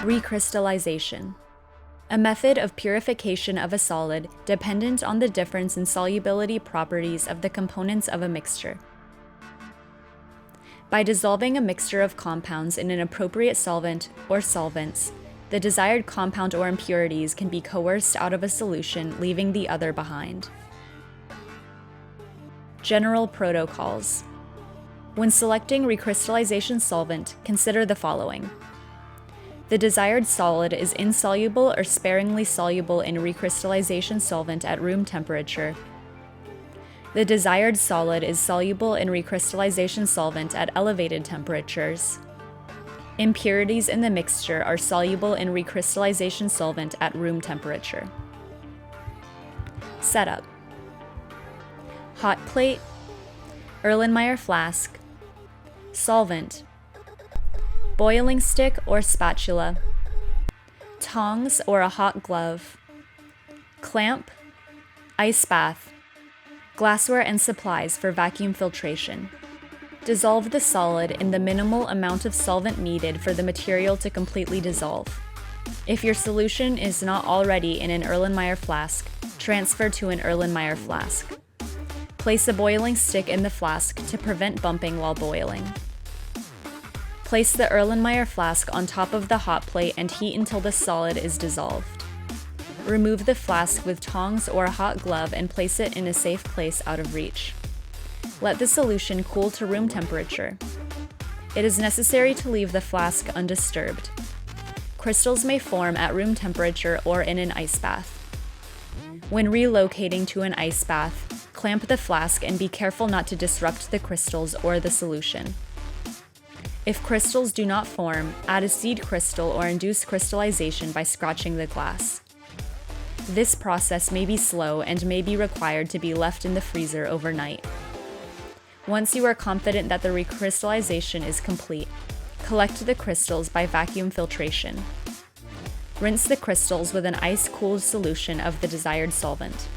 Recrystallization. A method of purification of a solid dependent on the difference in solubility properties of the components of a mixture. By dissolving a mixture of compounds in an appropriate solvent or solvents, the desired compound or impurities can be coerced out of a solution, leaving the other behind. General protocols. When selecting recrystallization solvent, consider the following. The desired solid is insoluble or sparingly soluble in recrystallization solvent at room temperature. The desired solid is soluble in recrystallization solvent at elevated temperatures. Impurities in the mixture are soluble in recrystallization solvent at room temperature. Setup. Hot plate, Erlenmeyer flask, solvent, boiling stick or spatula, tongs or a hot glove, clamp, ice bath, glassware and supplies for vacuum filtration. Dissolve the solid in the minimal amount of solvent needed for the material to completely dissolve. If your solution is not already in an Erlenmeyer flask, transfer to an Erlenmeyer flask. Place a boiling stick in the flask to prevent bumping while boiling. Place the Erlenmeyer flask on top of the hot plate and heat until the solid is dissolved. Remove the flask with tongs or a hot glove and place it in a safe place out of reach. Let the solution cool to room temperature. It is necessary to leave the flask undisturbed. Crystals may form at room temperature or in an ice bath. When relocating to an ice bath, clamp the flask and be careful not to disrupt the crystals or the solution. If crystals do not form, add a seed crystal or induce crystallization by scratching the glass. This process may be slow and may be required to be left in the freezer overnight. Once you are confident that the recrystallization is complete, collect the crystals by vacuum filtration. Rinse the crystals with an ice-cooled solution of the desired solvent.